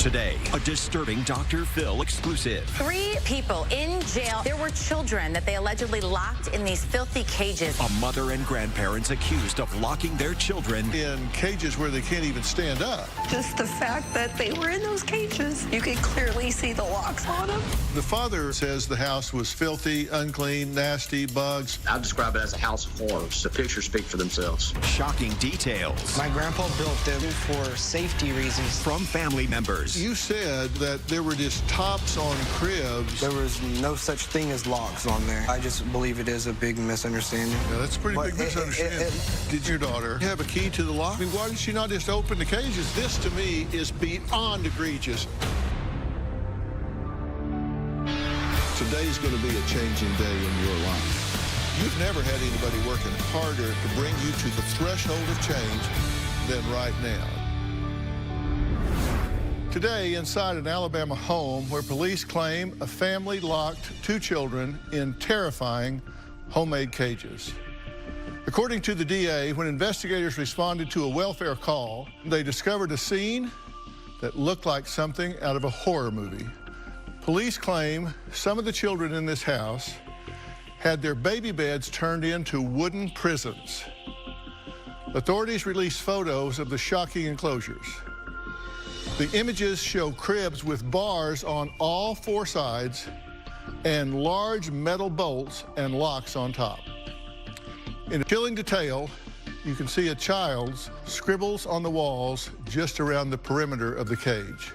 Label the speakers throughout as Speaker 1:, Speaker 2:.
Speaker 1: Today, a disturbing Dr. Phil exclusive.
Speaker 2: 3 people in jail. There were children that they allegedly locked in these filthy cages.
Speaker 1: A mother and grandparents accused of locking their children
Speaker 3: in cages where they can't even stand up.
Speaker 4: Just the fact that they were in those cages, you could clearly see the locks on them.
Speaker 3: The father says the house was filthy, unclean, nasty, bugs.
Speaker 5: I describe it as a house of horrors. The pictures speak for themselves.
Speaker 1: Shocking details.
Speaker 6: My grandpa built them for safety reasons.
Speaker 1: From family members.
Speaker 3: You said that there were just tops on cribs.
Speaker 6: There was no such thing as locks on there. I just believe it is a big misunderstanding.
Speaker 3: Yeah, that's a pretty big misunderstanding. Did your daughter have a key to the lock? I mean, why did she not just open the cages? This, to me, is beyond egregious. Today's going to be a changing day in your life. You've never had anybody working harder to bring you to the threshold of change than right now. Today, inside an Alabama home where police claim a family locked 2 children in terrifying homemade cages. According to the DA, when investigators responded to a welfare call, they discovered a scene that looked like something out of a horror movie. Police claim some of the children in this house had their baby beds turned into wooden prisons. Authorities released photos of the shocking enclosures. The images show cribs with bars on all 4 sides and large metal bolts and locks on top. In chilling detail, you can see a child's scribbles on the walls just around the perimeter of the cage,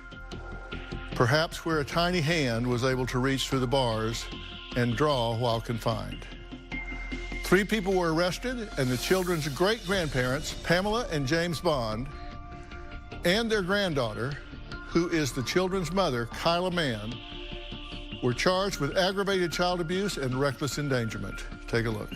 Speaker 3: perhaps where a tiny hand was able to reach through the bars and draw while confined. 3 people were arrested, and the children's great-grandparents, Pamela and James Bond, and their granddaughter, who is the children's mother, Kyla Mann, were charged with aggravated child abuse and reckless endangerment. Take a look.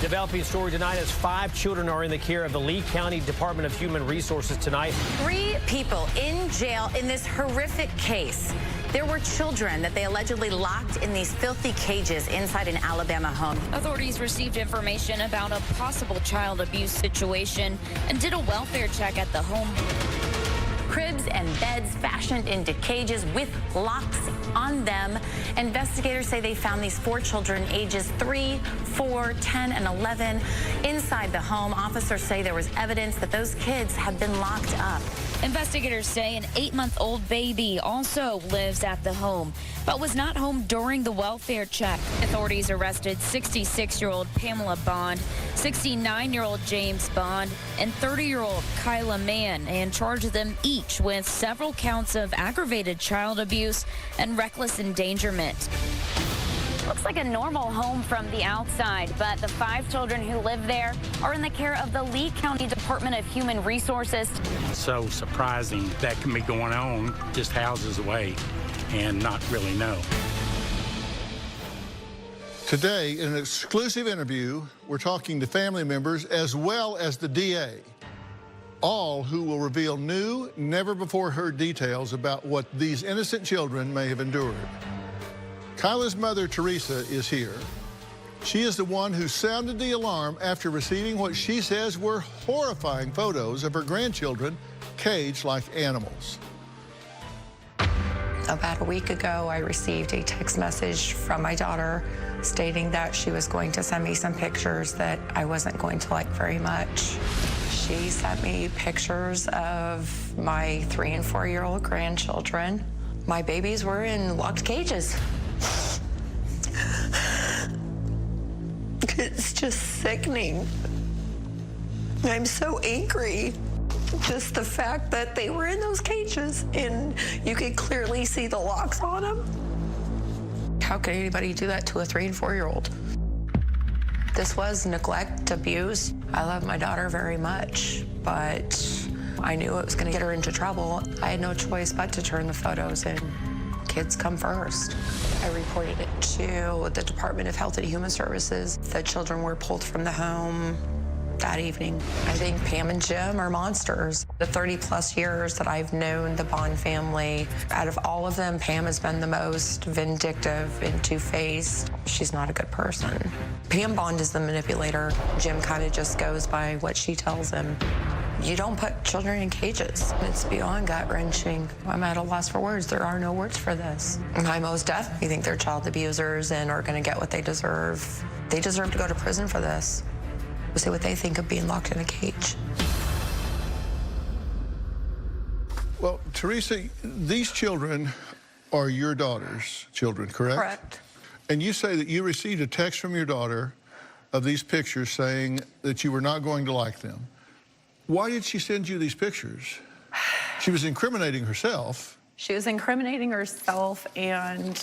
Speaker 7: Developing story tonight as 5 children are in the care of the Lee County Department of Human Resources tonight.
Speaker 2: 3 people in jail in this horrific case. There were children that they allegedly locked in these filthy cages inside an Alabama home.
Speaker 8: Authorities received information about a possible child abuse situation and did a welfare check at the home.
Speaker 2: Cribs and beds fashioned into cages with locks on them. Investigators say they found these 4 children, ages 3, 4, 10, and 11, inside the home. Officers say there was evidence that those kids had been locked up.
Speaker 8: Investigators say an 8-month-old baby also lives at the home, but was not home during the welfare check. Authorities arrested 66-year-old Pamela Bond, 69-year-old James Bond, and 30-year-old Kyla Mann, and charged them each with several counts of aggravated child abuse and reckless endangerment.
Speaker 9: Looks like a normal home from the outside, but the 5 children who live there are in the care of the Lee County Department of Human Resources.
Speaker 10: So surprising that can be going on just houses away and not really know.
Speaker 3: Today, in an exclusive interview, we're talking to family members as well as the DA, all who will reveal new, never-before-heard details about what these innocent children may have endured. Kyla's mother, Teresa, is here. She is the one who sounded the alarm after receiving what she says were horrifying photos of her grandchildren caged like animals.
Speaker 4: About a week ago, I received a text message from my daughter stating that she was going to send me some pictures that I wasn't going to like very much. She sent me pictures of my 3- and 4-year-old grandchildren. My babies were in locked cages. It's just sickening. I'm so angry. Just the fact that they were in those cages and you could clearly see the locks on them. How could anybody do that to a 3- and 4-year-old? This was neglect, abuse. I love my daughter very much, but I knew it was going to get her into trouble. I had no choice but to turn the photos in. Kids come first. I reported it to the Department of Health and Human Services. The children were pulled from the home that evening. I think Pam and Jim are monsters. The 30-plus years that I've known the Bond family, out of all of them, Pam has been the most vindictive and two-faced. She's not a good person. Pam Bond is the manipulator. Jim kind of just goes by what she tells him. You don't put children in cages. It's beyond gut-wrenching. I'm at a loss for words. There are no words for this. I most definitely think they're child abusers and are going to get what they deserve. They deserve to go to prison for this. We'll see what they think of being locked in a cage.
Speaker 3: Well, Teresa, these children are your daughter's children, correct?
Speaker 4: Correct.
Speaker 3: And you say that you received a text from your daughter of these pictures saying that you were not going to like them. Why did she send you these pictures? She was incriminating herself.
Speaker 11: She was incriminating herself, and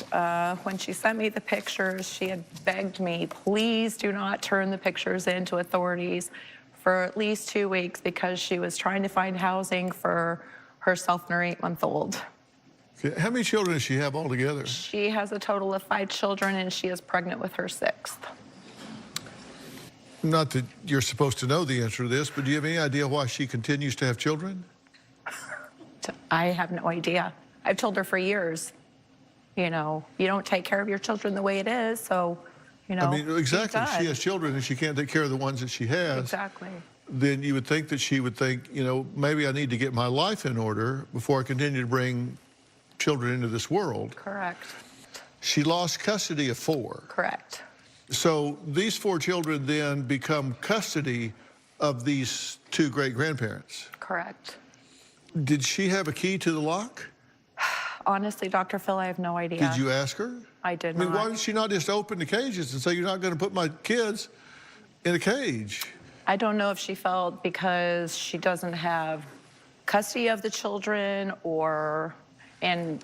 Speaker 11: when she sent me the pictures, she had begged me, please do not turn the pictures in to authorities for at least 2 weeks because she was trying to find housing for herself and her 8-month-old.
Speaker 3: Okay. How many children does she have altogether?
Speaker 11: She has a total of 5 children, and she is pregnant with her 6th.
Speaker 3: Not that you're supposed to know the answer to this, but do you have any idea why she continues to have children?
Speaker 11: I have no idea. I've told her for years, you know, you don't take care of your children the way it is, so, you know.
Speaker 3: I mean, exactly. If she has children and she can't take care of the ones that she has.
Speaker 11: Exactly.
Speaker 3: Then you would think that she would think, you know, maybe I need to get my life in order before I continue to bring children into this world.
Speaker 11: Correct.
Speaker 3: She lost custody of 4.
Speaker 11: Correct.
Speaker 3: So these 4 children then become custody of these 2 great-grandparents.
Speaker 11: Correct.
Speaker 3: Did she have a key to the lock?
Speaker 11: Honestly, Dr. Phil, I have no idea.
Speaker 3: Did you ask her?
Speaker 11: I did
Speaker 3: not. I mean,
Speaker 11: not.
Speaker 3: why did she not just open the cages and say, you're not going to put my kids in a cage?
Speaker 11: I don't know if she felt because she doesn't have custody of the children and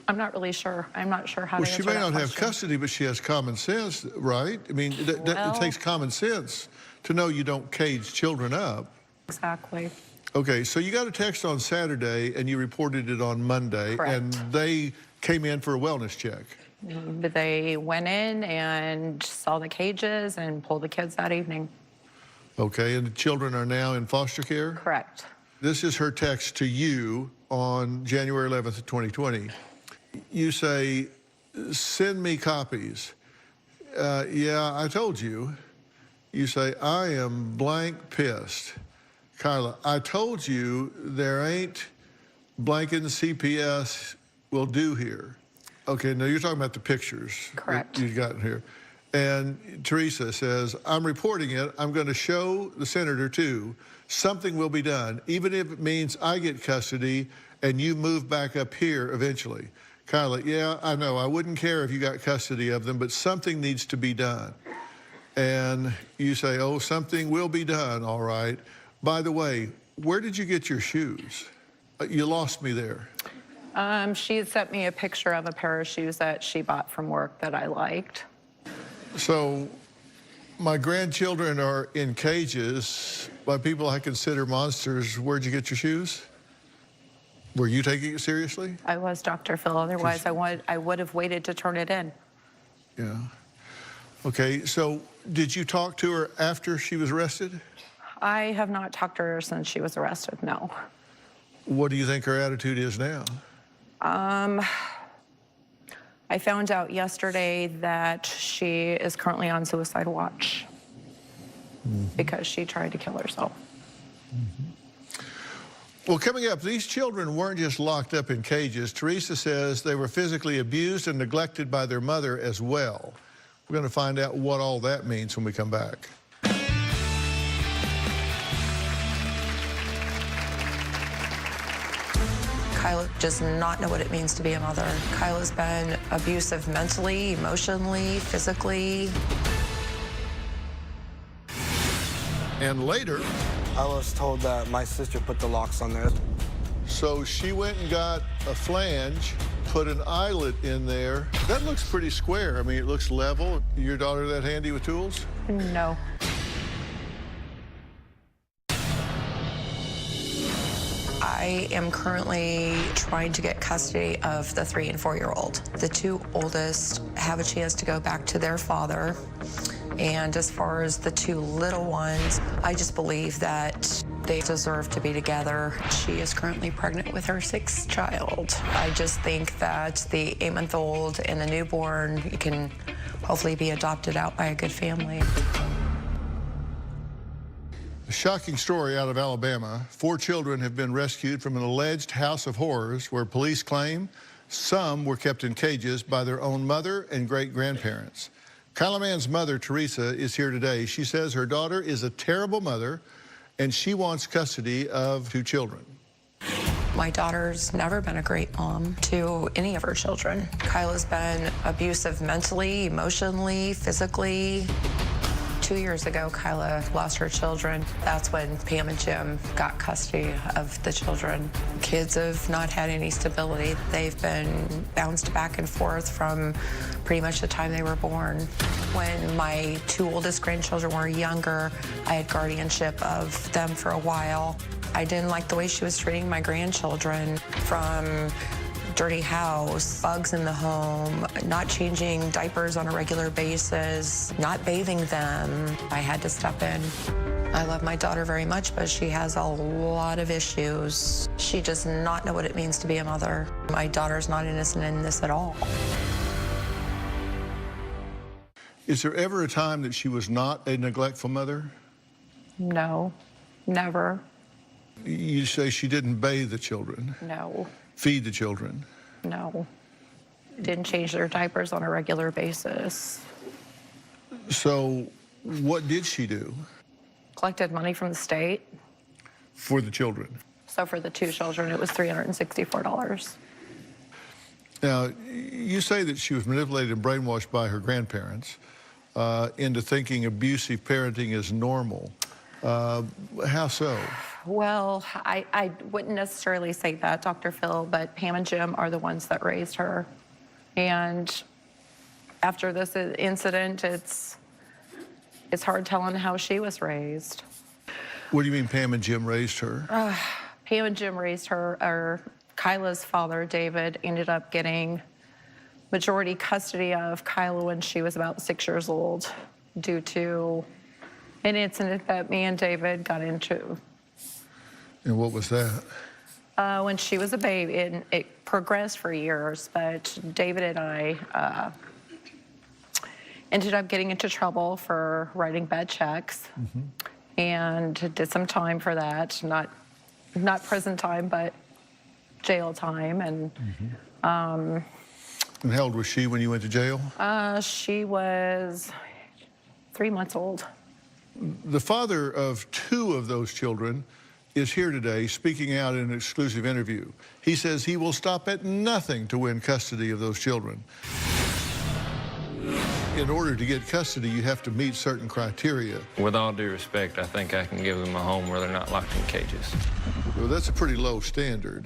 Speaker 11: I'm not really sure. I'm not sure how to answer that question.
Speaker 3: Well, she may not have custody, but she has common sense, right? I mean, it takes common sense to know you don't cage children up.
Speaker 11: Exactly.
Speaker 3: Okay, so you got a text on Saturday and you reported it on Monday.
Speaker 11: Correct.
Speaker 3: And they came in for a wellness check.
Speaker 11: They went in and saw the cages and pulled the kids that evening.
Speaker 3: Okay, and the children are now in foster care?
Speaker 11: Correct.
Speaker 3: This is her text to you on January 11th, 2020. You say, send me copies. Yeah, I told you. You say, I am blank pissed. Kyla, I told you there ain't blanking CPS will do here. Okay, now you're talking about the pictures.
Speaker 11: Correct.
Speaker 3: You've gotten here. And Teresa says, I'm reporting it. I'm going to show the senator, too. Something will be done, even if it means I get custody and you move back up here eventually. Kyla, yeah, I know. I wouldn't care if you got custody of them, but something needs to be done. And you say, oh, something will be done, all right. By the way, where did you get your shoes? You lost me there.
Speaker 11: She had sent me a picture of a pair of shoes that she bought from work that I liked.
Speaker 3: So my grandchildren are in cages by people I consider monsters. Where'd you get your shoes? Were you taking it seriously?
Speaker 11: I was, Dr. Phil. Otherwise, I would have waited to turn it in.
Speaker 3: Yeah. Okay, so did you talk to her after she was arrested?
Speaker 11: I have not talked to her since she was arrested, no.
Speaker 3: What do you think her attitude is now?
Speaker 11: I found out yesterday that she is currently on suicide watch because she tried to kill herself.
Speaker 3: Well, coming up, these children weren't just locked up in cages. Teresa says they were physically abused and neglected by their mother as well. We're going to find out what all that means when we come back.
Speaker 4: Kyla does not know what it means to be a mother. Kyla's been abusive mentally, emotionally, physically.
Speaker 3: And later,
Speaker 6: I was told that my sister put the locks on there.
Speaker 3: so she went and got a flange, put an eyelet in there. That looks pretty square. I mean, it looks level. Your daughter that handy with tools?
Speaker 11: No.
Speaker 4: I am currently trying to get custody of the 3- and 4-year-old. The 2 oldest have a chance to go back to their father. And as far as the 2 little ones, I just believe that they deserve to be together. She is currently pregnant with her 6th child. I just think that the 8-month-old and the newborn can hopefully be adopted out by a good family.
Speaker 3: A shocking story out of Alabama. 4 children have been rescued from an alleged house of horrors where police claim some were kept in cages by their own mother and great-grandparents. Kyla Mann's mother, Teresa, is here today. She says her daughter is a terrible mother and she wants custody of 2 children.
Speaker 4: My daughter's never been a great mom to any of her children. Kyla's been abusive mentally, emotionally, physically. 2 years ago, Kyla lost her children. That's when Pam and Jim got custody of the children. Kids have not had any stability. They've been bounced back and forth from pretty much the time they were born. When my 2 oldest grandchildren were younger, I had guardianship of them for a while. I didn't like the way she was treating my grandchildren, from dirty house, bugs in the home, not changing diapers on a regular basis, not bathing them. I had to step in. I love my daughter very much, but she has a lot of issues. She does not know what it means to be a mother. My daughter's not innocent in this at all.
Speaker 3: Is there ever a time that she was not a neglectful mother?
Speaker 11: No, never.
Speaker 3: You say she didn't bathe the children?
Speaker 11: No.
Speaker 3: Feed the children?
Speaker 11: No. Didn't change their diapers on a regular basis.
Speaker 3: So what did she do?
Speaker 11: Collected money from the state.
Speaker 3: For the children?
Speaker 11: So for the 2 children, it was $364.
Speaker 3: Now, you say that she was manipulated and brainwashed by her grandparents into thinking abusive parenting is normal. How so?
Speaker 11: Well, I wouldn't necessarily say that, Dr. Phil, but Pam and Jim are the ones that raised her. And after this incident, it's hard telling how she was raised.
Speaker 3: What do you mean Pam and Jim raised her?
Speaker 11: Pam and Jim raised her. Or Kyla's father, David, ended up getting majority custody of Kyla when she was about 6 years old due to an incident that me and David got into.
Speaker 3: And what was that?
Speaker 11: When she was a baby, and it progressed for years, but David and I ended up getting into trouble for writing bad checks, and did some time for that. Not prison time, but jail time. And
Speaker 3: and how old was she when you went to jail?
Speaker 11: She was 3 months old.
Speaker 3: The father of 2 of those children is here today speaking out in an exclusive interview. He says he will stop at nothing to win custody of those children. In order to get custody, you have to meet certain criteria.
Speaker 12: With all due respect, I think I can give them a home where they're not locked in cages.
Speaker 3: Well, that's a pretty low standard.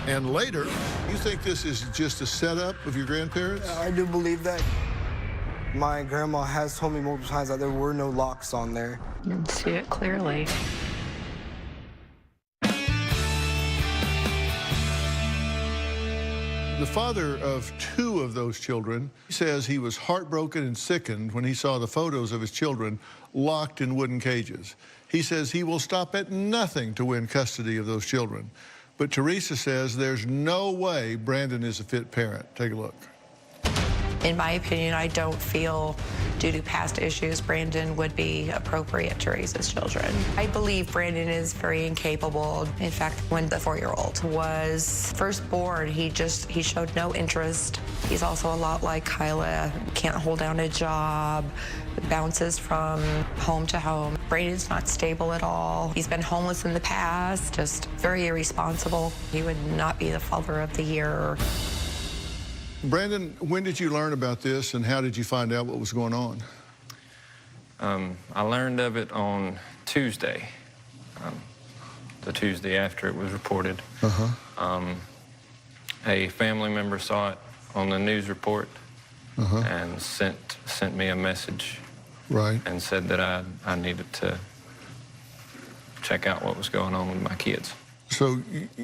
Speaker 3: And later, you think this is just a setup of your grandparents?
Speaker 6: I do believe that. My grandma has told me multiple times that there were no locks on there.
Speaker 11: You can see it clearly.
Speaker 3: The father of 2 of those children says he was heartbroken and sickened when he saw the photos of his children locked in wooden cages. He says he will stop at nothing to win custody of those children. But Teresa says there's no way Brandon is a fit parent. Take a look.
Speaker 4: In my opinion, I don't feel, due to past issues, Brandon would be appropriate to raise his children. I believe Brandon is very incapable. In fact, when the 4-year-old was first born, he showed no interest. He's also a lot like Kyla, can't hold down a job, bounces from home to home. Brandon's not stable at all. He's been homeless in the past, just very irresponsible. He would not be the father of the year.
Speaker 3: Brandon, when did you learn about this and how did you find out what was going on?
Speaker 12: I learned of it on Tuesday, the Tuesday after it was reported. A family member saw it on the news report and sent me a message and said that I needed to check out what was going on with my kids.
Speaker 3: So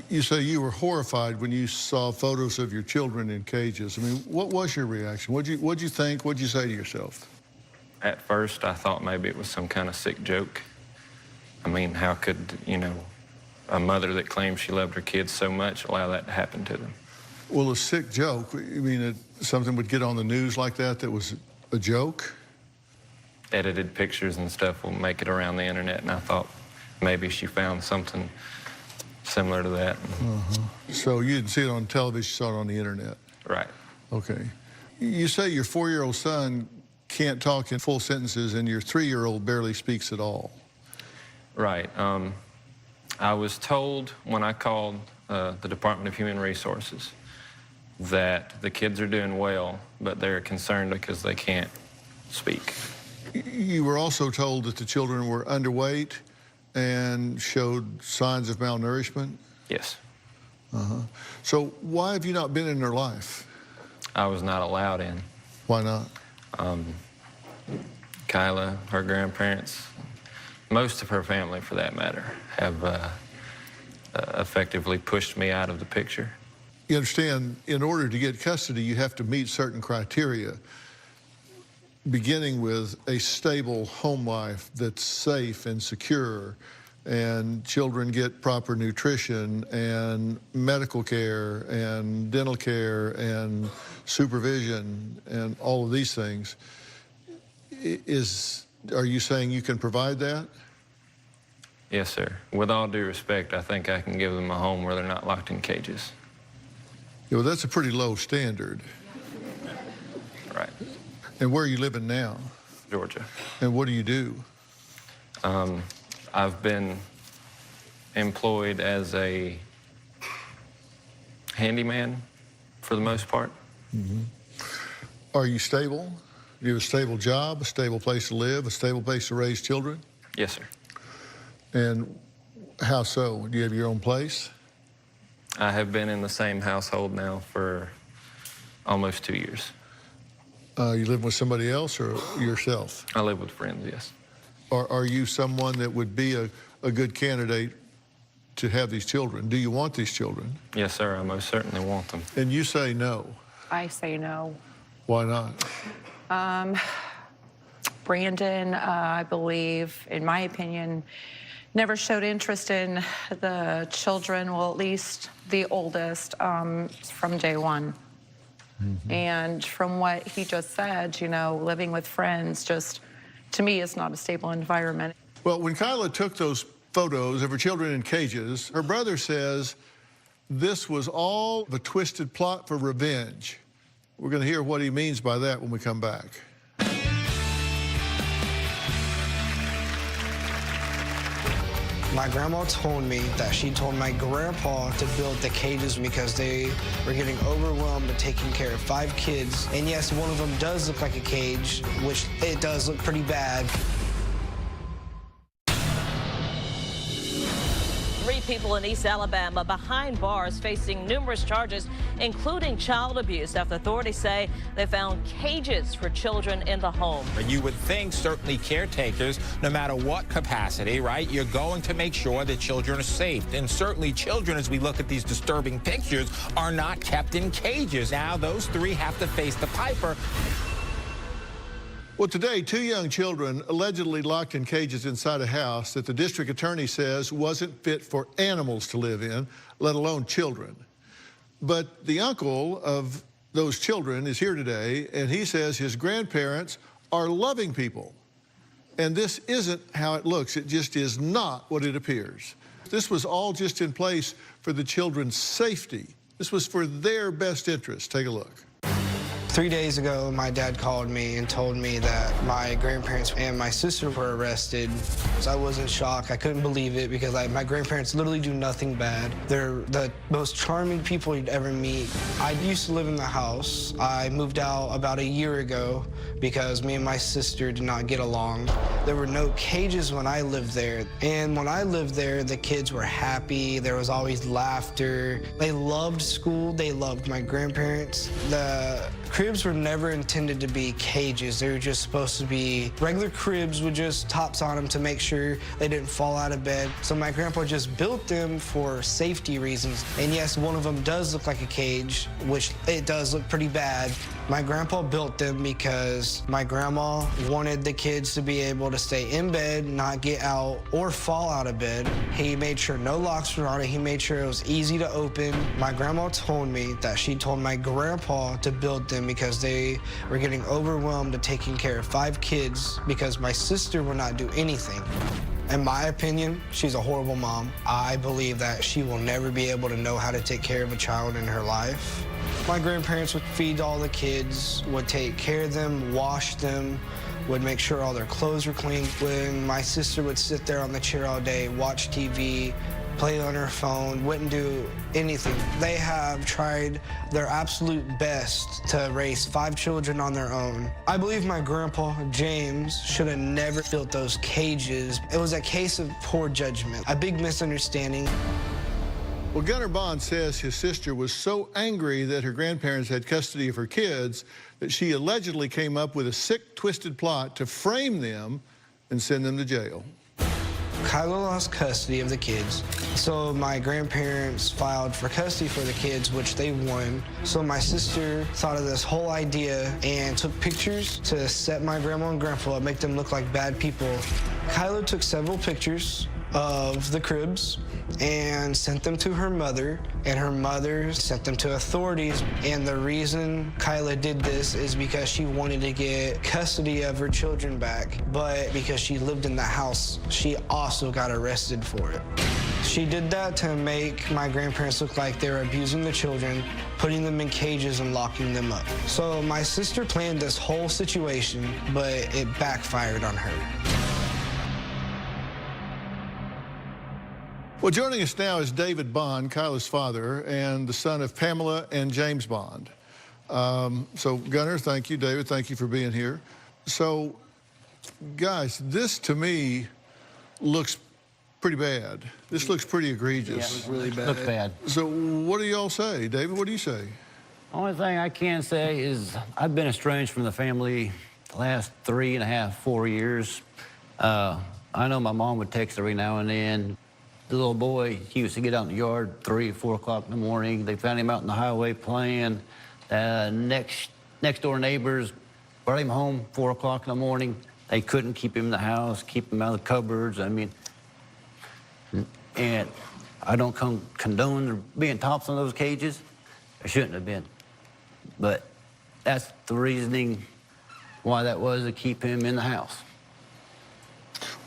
Speaker 3: you say you were horrified when you saw photos of your children in cages. I mean, what was your reaction? What'd you think? What'd you say to yourself?
Speaker 12: At first, I thought maybe it was some kind of sick joke. I mean, how could, a mother that claims she loved her kids so much allow that to happen to them?
Speaker 3: Well, a sick joke, you mean something would get on the news like that was a joke?
Speaker 12: edited pictures and stuff will make it around the internet, and I thought maybe she found something similar to that.
Speaker 3: So you didn't see it on television, you saw it on the internet?
Speaker 12: Right.
Speaker 3: Okay. You say your 4-year-old son can't talk in full sentences and your 3-year-old barely speaks at all.
Speaker 12: Right. I was told when I called the Department of Human Resources that the kids are doing well, but they're concerned because they can't speak.
Speaker 3: You were also told that the children were underweight and showed signs of malnourishment?
Speaker 12: Yes.
Speaker 3: So why have you not been in their life?
Speaker 12: I was not allowed in.
Speaker 3: Why not?
Speaker 12: Kyla, her grandparents, most of her family for that matter, have effectively pushed me out of the picture.
Speaker 3: You understand, in order to get custody, you have to meet certain criteria, beginning with a stable home life that's safe and secure, and children get proper nutrition and medical care and dental care and supervision and all of these things. Are you saying you can provide that?
Speaker 12: Yes, sir. With all due respect, I think I can give them a home where they're not locked in cages.
Speaker 3: Yeah, well, that's a pretty low standard.
Speaker 12: Right.
Speaker 3: And where are you living now?
Speaker 12: Georgia.
Speaker 3: And what do you do?
Speaker 12: I've been employed as a handyman for the most part.
Speaker 3: Are you stable? Do you have a stable job, a stable place to live, a stable place to raise children?
Speaker 12: Yes, sir.
Speaker 3: And how so? Do you have your own place?
Speaker 12: I have been in the same household now for almost 2 years.
Speaker 3: You live with somebody else or yourself?
Speaker 12: I live with friends, yes.
Speaker 3: Are you someone that would be a good candidate to have these children? Do you want these children?
Speaker 12: Yes, sir, I most certainly want them.
Speaker 3: And you say no.
Speaker 11: I say no.
Speaker 3: Why not?
Speaker 11: Brandon, I believe, in my opinion, never showed interest in the children, well, at least the oldest, from day one. And from what he just said, you know, living with friends just, to me, is not a stable environment.
Speaker 3: Well, when Kyla took those photos of her children in cages, her brother says this was all a twisted plot for revenge. We're going to hear what he means by that when we come back.
Speaker 6: My grandma told me that she told my grandpa to build the cages because they were getting overwhelmed with taking care of 5 kids. And yes, one of them does look like a cage, which it does look pretty bad.
Speaker 13: 3 people in East Alabama behind bars facing numerous charges, including child abuse, after authorities say they found cages for children in the home.
Speaker 14: You would think certainly caretakers, no matter what capacity, right, you're going to make sure that children are safe. And certainly children, as we look at these disturbing pictures, are not kept in cages. Now those 3 have to face the piper.
Speaker 3: Well, today, 2 young children allegedly locked in cages inside a house that the district attorney says wasn't fit for animals to live in, let alone children. But the uncle of those children is here today, and he says his grandparents are loving people. And this isn't how it looks. It just is not what it appears. This was all just in place for the children's safety. This was for their best interest. Take a look.
Speaker 6: 3 days ago, my dad called me and told me that my grandparents and my sister were arrested. So I was in shock. I couldn't believe it because my grandparents literally do nothing bad. They're the most charming people you'd ever meet. I used to live in the house. I moved out about a year ago because me and my sister did not get along. There were no cages when I lived there. And when I lived there, the kids were happy. There was always laughter. They loved school. They loved my grandparents. The cribs were never intended to be cages. They were just supposed to be regular cribs with just tops on them to make sure they didn't fall out of bed. So my grandpa just built them for safety reasons. And yes, one of them does look like a cage, which it does look pretty bad. My grandpa built them because my grandma wanted the kids to be able to stay in bed, not get out or fall out of bed. He made sure no locks were on it. He made sure it was easy to open. My grandma told me that she told my grandpa to build them because they were getting overwhelmed to taking care of 5 kids because my sister would not do anything. In my opinion, she's a horrible mom. I believe that she will never be able to know how to take care of a child in her life. My grandparents would feed all the kids, would take care of them, wash them, would make sure all their clothes were clean. When my sister would sit there on the chair all day, watch TV, play on her phone, wouldn't do anything. They have tried their absolute best to raise 5 children on their own. I believe my grandpa, James, should have never built those cages. It was a case of poor judgment, a big misunderstanding.
Speaker 3: Well, Gunnar Bond says his sister was so angry that her grandparents had custody of her kids that she allegedly came up with a sick, twisted plot to frame them and send them to jail.
Speaker 6: Kyla lost custody of the kids, so my grandparents filed for custody for the kids, which they won. So my sister thought of this whole idea and took pictures to set my grandma and grandpa up, make them look like bad people. Kyla took several pictures of the cribs and sent them to her mother, and her mother sent them to authorities. And the reason Kyla did this is because she wanted to get custody of her children back, but because she lived in the house, she also got arrested for it. She did that to make my grandparents look like they were abusing the children, putting them in cages and locking them up. So my sister planned this whole situation, but it backfired on her.
Speaker 3: Well, joining us now is David Bond, Kyla's father, and the son of Pamela and James Bond. So, Gunnar, thank you. David, thank you for being here. So, guys, this to me looks pretty bad. This looks pretty egregious.
Speaker 6: Yeah, really bad.
Speaker 15: Looks bad.
Speaker 3: So, what do y'all say? David, what do you say?
Speaker 15: Only thing I can say is I've been estranged from the family the last 3.5, 4 years. I know my mom would text every now and then. The little boy, he used to get out in the yard 3 or 4 o'clock in the morning. They found him out in the highway playing. Next door neighbors brought him home 4 o'clock in the morning. They couldn't keep him in the house, keep him out of the cupboards. I mean, and I don't condone there being tops on those cages. There shouldn't have been. But that's the reasoning why that was, to keep him in the house.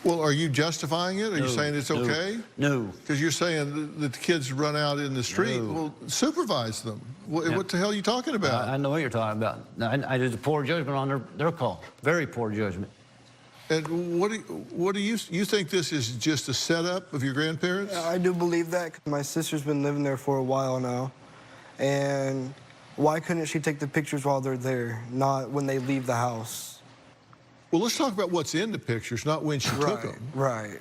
Speaker 3: Well, are you justifying it? Are you saying it's okay?
Speaker 15: No.
Speaker 3: Because you're saying that the kids run out in the street. No. Well, supervise them. What the hell are you talking about?
Speaker 15: I know what you're talking about. I did a poor judgment on their call. Very poor judgment.
Speaker 3: And what do you think this is just a setup of your grandparents?
Speaker 6: I do believe that. My sister's been living there for a while now. And why couldn't she take the pictures while they're there, not when they leave the house?
Speaker 3: Well, let's talk about what's in the pictures, not when she took them.
Speaker 6: Right.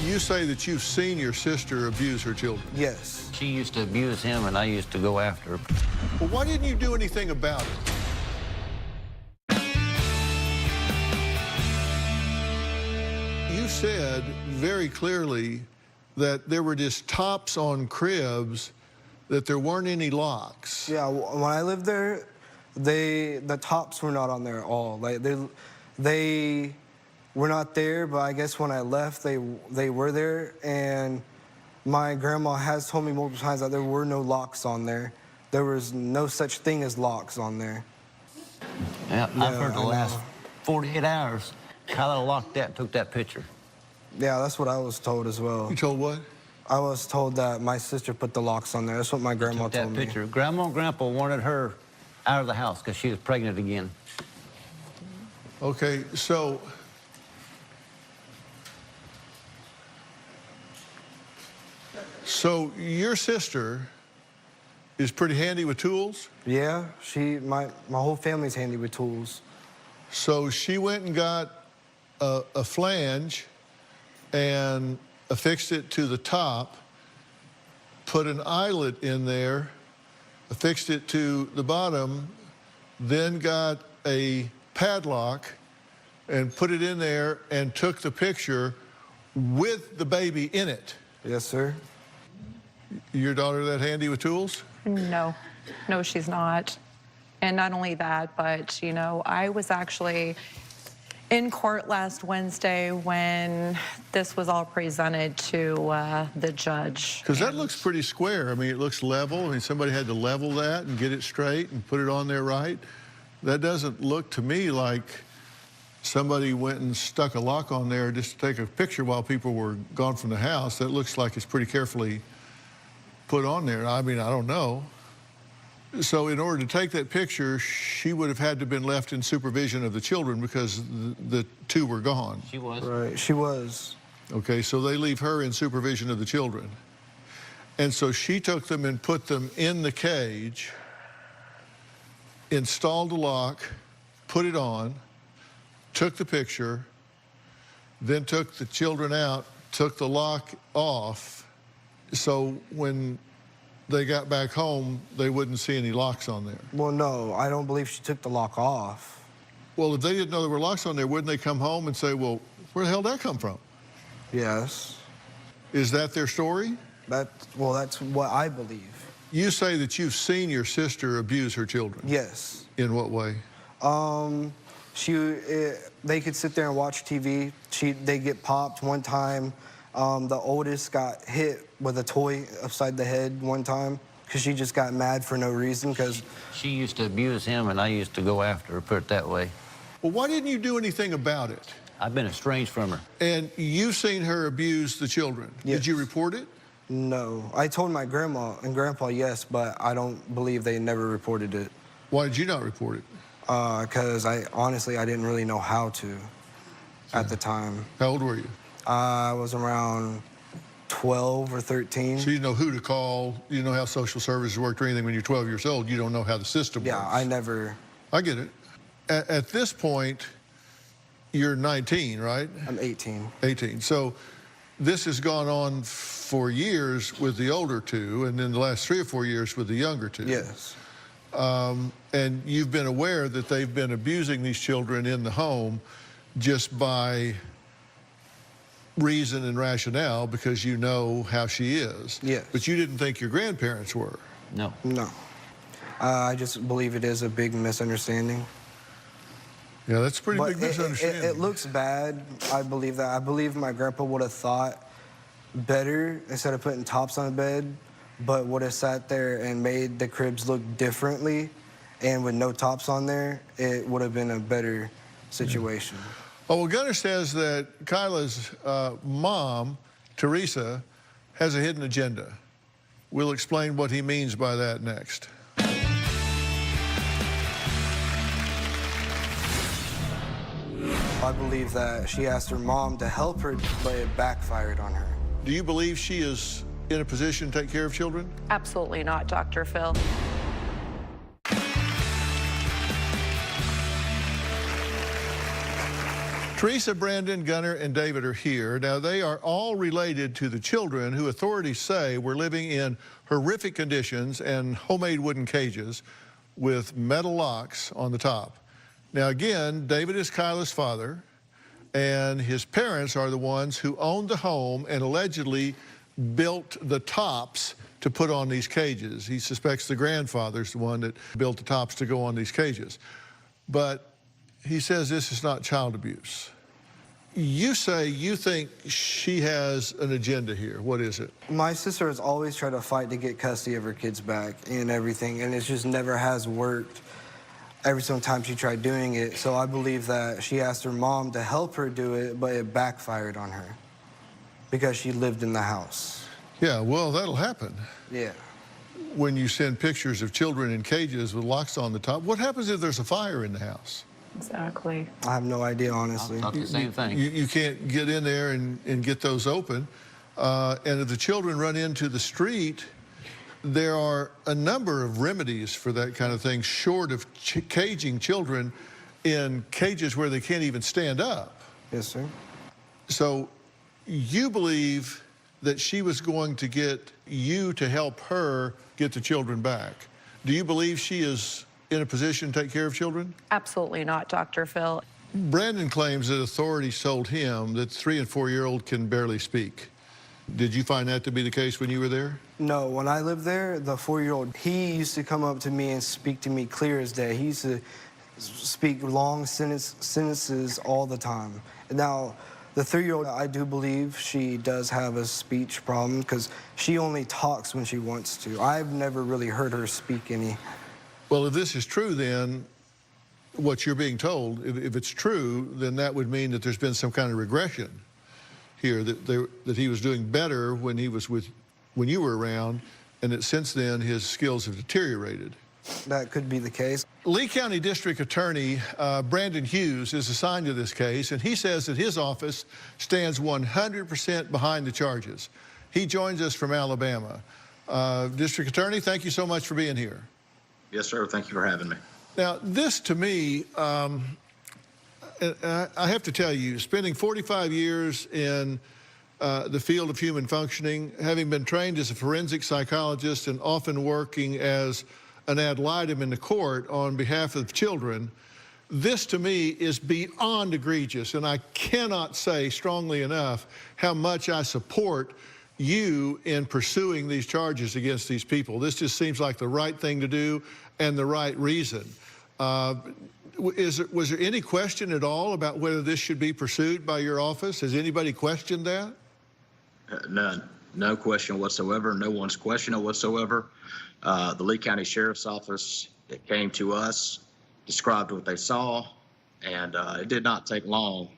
Speaker 3: You say that you've seen your sister abuse her children.
Speaker 6: Yes.
Speaker 15: She used to abuse him, and I used to go after her.
Speaker 3: Well, why didn't you do anything about it? You said very clearly that there were just tops on cribs, that there weren't any locks.
Speaker 6: Yeah, when I lived there, the tops were not on there at all. Like they were not there, but I guess when I left, they were there. And my grandma has told me multiple times that there were no locks on there. There was no such thing as locks on there.
Speaker 15: Yeah, I've heard the last 48 hours, Kyla locked that and took that picture.
Speaker 6: Yeah, that's what I was told as well.
Speaker 3: You told what?
Speaker 6: I was told that my sister put the locks on there. That's what my grandma told me.
Speaker 15: Picture. Grandma and Grandpa wanted her out of the house because she was pregnant again.
Speaker 3: Okay, so your sister is pretty handy with tools?
Speaker 6: Yeah, my whole family's handy with tools.
Speaker 3: So she went and got a flange and affixed it to the top, put an eyelet in there, affixed it to the bottom, then got a padlock and put it in there and took the picture with the baby in it.
Speaker 6: Yes, sir.
Speaker 3: Your daughter that handy with tools?
Speaker 11: No. No, she's not. And not only that, but, you know, I was actually in court last Wednesday when this was all presented to the judge.
Speaker 3: Because that looks pretty square. I mean, it looks level. I mean, somebody had to level that and get it straight and put it on there right. That doesn't look to me like somebody went and stuck a lock on there just to take a picture while people were gone from the house. That looks like it's pretty carefully put on there. I mean, I don't know. So in order to take that picture, she would have had to have been left in supervision of the children because the two were gone.
Speaker 6: She was. Right, she was.
Speaker 3: Okay, so they leave her in supervision of the children. And so she took them and put them in the cage, installed the lock, put it on, took the picture, then took the children out, took the lock off, so when they got back home, they wouldn't see any locks on there.
Speaker 6: Well, no, I don't believe she took the lock off.
Speaker 3: Well, if they didn't know there were locks on there, wouldn't they come home and say, well, where the hell did that come from?
Speaker 6: Yes.
Speaker 3: Is that their story?
Speaker 6: Well, that's what I believe.
Speaker 3: You say that you've seen your sister abuse her children.
Speaker 6: Yes.
Speaker 3: In what way?
Speaker 6: They could sit there and watch TV. They get popped one time. The oldest got hit with a toy upside the head one time because she just got mad for no reason. Because
Speaker 15: she used to abuse him, and I used to go after her, put it that way.
Speaker 3: Well, why didn't you do anything about it?
Speaker 15: I've been estranged from her.
Speaker 3: And you've seen her abuse the children. Yes. Did you report it?
Speaker 6: No. I told my grandma and grandpa yes, but I don't believe they never reported it.
Speaker 3: Why did you not report it?
Speaker 6: Because honestly, I didn't really know how to at the time.
Speaker 3: How old were you?
Speaker 6: I was around 12 or 13.
Speaker 3: So you know who to call, you know how social services work or anything. When you're 12 years old, you don't know how the system works.
Speaker 6: Yeah, I never...
Speaker 3: I get it. At this point, you're 19, right?
Speaker 6: I'm 18.
Speaker 3: 18. So this has gone on for years with the older two, and then the last 3 or 4 years with the younger two.
Speaker 6: Yes.
Speaker 3: And you've been aware that they've been abusing these children in the home just by reason and rationale because you know how she is.
Speaker 6: Yes.
Speaker 3: But you didn't think your grandparents were.
Speaker 15: No.
Speaker 6: No. I just believe it is a big misunderstanding.
Speaker 3: Yeah, that's a pretty big misunderstanding.
Speaker 6: It looks bad. I believe that. I believe my grandpa would have thought better instead of putting tops on the bed, but would have sat there and made the cribs look differently, and with no tops on there, it would have been a better situation.
Speaker 3: Yeah. Oh, well, Gunnar says that Kyla's mom, Teresa, has a hidden agenda. We'll explain what he means by that next.
Speaker 6: I believe that she asked her mom to help her, but it backfired on her.
Speaker 3: Do you believe she is in a position to take care of children?
Speaker 11: Absolutely not, Dr. Phil.
Speaker 3: Teresa, Brandon, Gunnar, and David are here. Now, they are all related to the children who authorities say were living in horrific conditions and homemade wooden cages with metal locks on the top. Now, again, David is Kyla's father, and his parents are the ones who owned the home and allegedly built the tops to put on these cages. He suspects the grandfather's the one that built the tops to go on these cages. But he says this is not child abuse. You say you think she has an agenda here. What is it?
Speaker 6: My sister has always tried to fight to get custody of her kids back and everything, and it just never has worked every single time she tried doing it. So I believe that she asked her mom to help her do it, but it backfired on her because she lived in the house.
Speaker 3: Yeah, well, that'll happen.
Speaker 6: Yeah.
Speaker 3: When you send pictures of children in cages with locks on the top, what happens if there's a fire in the house?
Speaker 11: Exactly.
Speaker 6: I have no idea, honestly.
Speaker 15: Not the same thing.
Speaker 3: You can't get in there and get those open. And if the children run into the street, there are a number of remedies for that kind of thing, short of caging children in cages where they can't even stand up.
Speaker 6: Yes, sir.
Speaker 3: So you believe that she was going to get you to help her get the children back. Do you believe she is in a position to take care of children?
Speaker 11: Absolutely not, Dr. Phil.
Speaker 3: Brandon claims that authorities told him that 3- and 4-year-old can barely speak. Did you find that to be the case when you were there?
Speaker 6: No, when I lived there, the 4-year-old, he used to come up to me and speak to me clear as day. He used to speak long sentences all the time. Now, the 3-year-old, I do believe she does have a speech problem because she only talks when she wants to. I've never really heard her speak any.
Speaker 3: Well, if this is true, then what you're being told, if it's true, then that would mean that there's been some kind of regression here, that he was doing better when you were around, and that since then his skills have deteriorated.
Speaker 6: That could be the case.
Speaker 3: Lee County District Attorney Brandon Hughes is assigned to this case, and he says that his office stands 100% behind the charges. He joins us from Alabama. District Attorney, thank you so much for being here.
Speaker 5: Yes, sir. Thank you for having me.
Speaker 3: Now, this to me, I have to tell you, spending 45 years in the field of human functioning, having been trained as a forensic psychologist and often working as an ad litem in the court on behalf of children, this to me is beyond egregious, and I cannot say strongly enough how much I support you in pursuing these charges against these people. This just seems like the right thing to do and the right reason. Was there any question at all about whether this should be pursued by your office? Has anybody questioned that?
Speaker 5: None. No question whatsoever. No one's questioned it whatsoever. The Lee County Sheriff's Office, it came to us, described what they saw, and it did not take long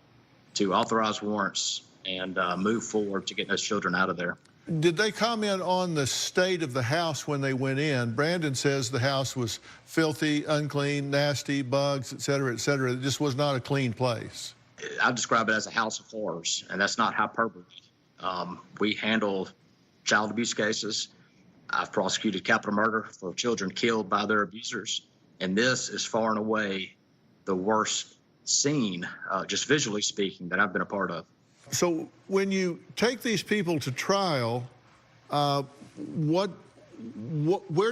Speaker 5: to authorize warrants and move forward to getting those children out of there.
Speaker 3: Did they comment on the state of the house when they went in? Brandon says the house was filthy, unclean, nasty, bugs, et cetera, et cetera. It just was not a clean place.
Speaker 5: I describe it as a house of horrors, and that's not hyperbole. We handle child abuse cases. I've prosecuted capital murder for children killed by their abusers, and this is far and away the worst scene, just visually speaking, that I've been a part of.
Speaker 3: So when you take these people to trial, where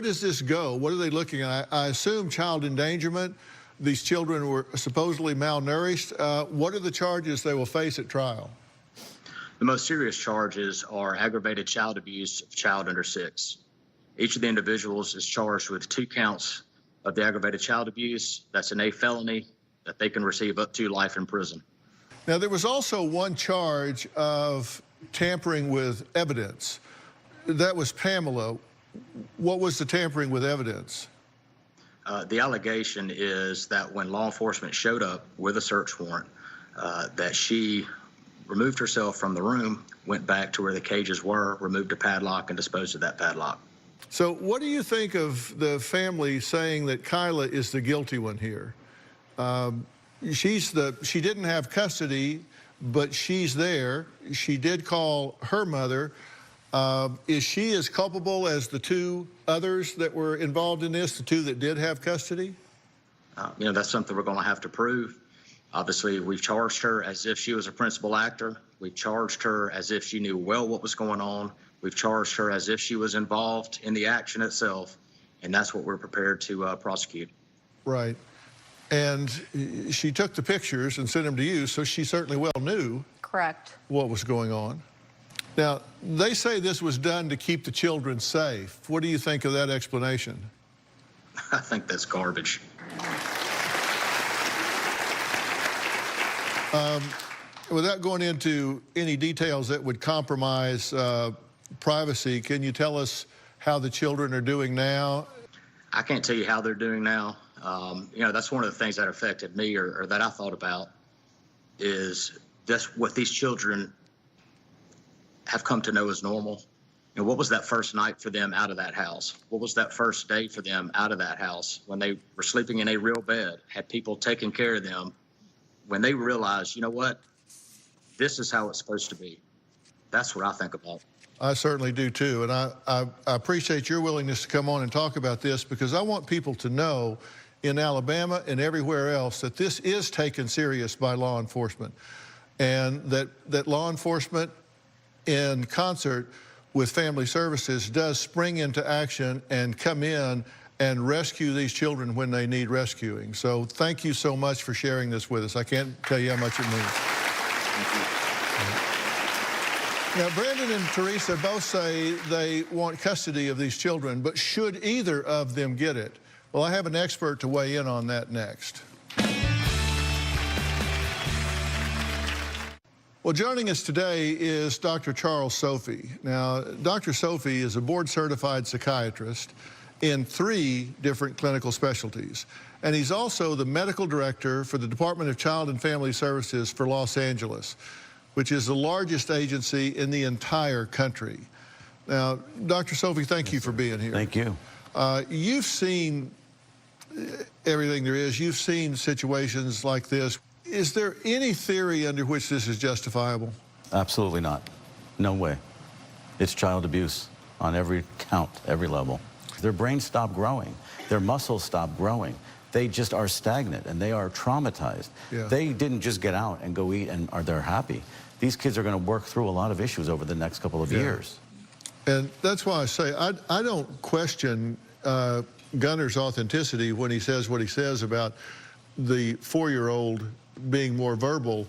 Speaker 3: does this go? What are they looking at? I assume child endangerment. These children were supposedly malnourished. What are the charges they will face at trial?
Speaker 5: The most serious charges are aggravated child abuse of a child under 6. Each of the individuals is charged with 2 counts of the aggravated child abuse. That's an A felony that they can receive up to life in prison.
Speaker 3: Now, there was also one charge of tampering with evidence. That was Pamela. What was the tampering with evidence?
Speaker 5: The allegation is that when law enforcement showed up with a search warrant, that she removed herself from the room, went back to where the cages were, removed a padlock, and disposed of that padlock.
Speaker 3: So what do you think of the family saying that Kyla is the guilty one here? She didn't have custody, but she's there. She did call her mother. Is she as culpable as the 2 others that were involved in this, the 2 that did have custody?
Speaker 5: That's something we're going to have to prove. Obviously, we've charged her as if she was a principal actor. We've charged her as if she knew well what was going on. We've charged her as if she was involved in the action itself, and that's what we're prepared to prosecute.
Speaker 3: Right. And she took the pictures and sent them to you, so she certainly well knew
Speaker 11: Correct.
Speaker 3: What was going on. Now, they say this was done to keep the children safe. What do you think of that explanation?
Speaker 5: I think that's garbage.
Speaker 3: Without going into any details that would compromise privacy, can you tell us how the children are doing now?
Speaker 5: I can't tell you how they're doing now. That's one of the things that affected me or that I thought about is that's what these children have come to know as normal. What was that first night for them out of that house? What was that first day for them out of that house when they were sleeping in a real bed, had people taking care of them, when they realized, you know what, this is how it's supposed to be. That's what I think about.
Speaker 3: I certainly do too, and I appreciate your willingness to come on and talk about this because I want people to know in Alabama and everywhere else that this is taken serious by law enforcement, and that law enforcement in concert with family services does spring into action and come in and rescue these children when they need rescuing. So thank you so much for sharing this with us. I can't tell you how much it means.
Speaker 5: Thank you.
Speaker 3: Now, Brandon and Teresa both say they want custody of these children, but should either of them get it? Well, I have an expert to weigh in on that next. Well, joining us today is Dr. Charles Sophie. Now, Dr. Sophie is a board-certified psychiatrist in 3 different clinical specialties, and he's also the medical director for the Department of Child and Family Services for Los Angeles, which is the largest agency in the entire country. Now, Dr. Sophie, thank you for being here.
Speaker 16: Thank you.
Speaker 3: You've seen everything there is. You've seen situations like this. Is there any theory under which this is justifiable?
Speaker 16: Absolutely not. No way. It's child abuse on every count, every level. Their brains stop growing. Their muscles stop growing. They just are stagnant, and they are traumatized. Yeah. They didn't just get out and go eat and they're happy. These kids are going to work through a lot of issues over the next couple of years.
Speaker 3: And that's why I say I don't question Gunner's authenticity when he says what he says about the 4-year-old being more verbal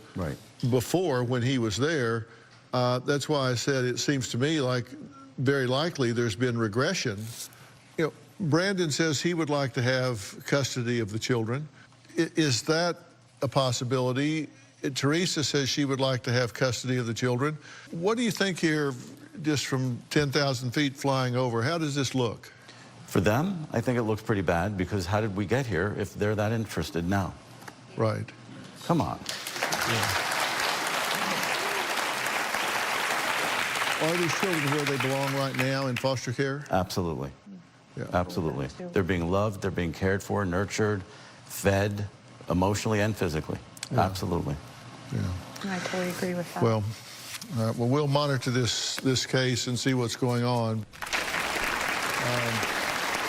Speaker 3: before when he was there. That's why I said it seems to me like very likely there's been regression. You know, Brandon says he would like to have custody of the children. Is that a possibility? Teresa says she would like to have custody of the children. What do you think here, just from 10,000 feet flying over? How does this look?
Speaker 16: For them, I think it looks pretty bad, because how did we get here if they're that interested now?
Speaker 3: Right.
Speaker 16: Come on.
Speaker 3: Yeah. Are these children where they belong right now in foster care?
Speaker 16: Absolutely.
Speaker 3: Yeah.
Speaker 16: Absolutely. They're being loved, they're being cared for, nurtured, fed, emotionally and physically. Yeah. Absolutely.
Speaker 3: Yeah.
Speaker 11: I totally agree with that.
Speaker 3: Well, well, we'll monitor this case and see what's going on.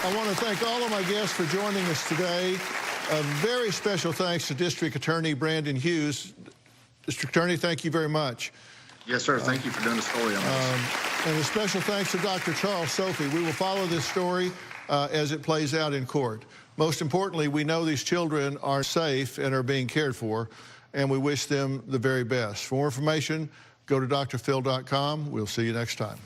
Speaker 3: I want to thank all of my guests for joining us today. A very special thanks to District Attorney Brandon Hughes. District Attorney, thank you very much.
Speaker 5: Yes, sir. Thank you for doing the story on this.
Speaker 3: And a special thanks to Dr. Charles Sophie. We will follow this story as it plays out in court. Most importantly, we know these children are safe and are being cared for, and we wish them the very best. For more information, go to drphil.com. We'll see you next time.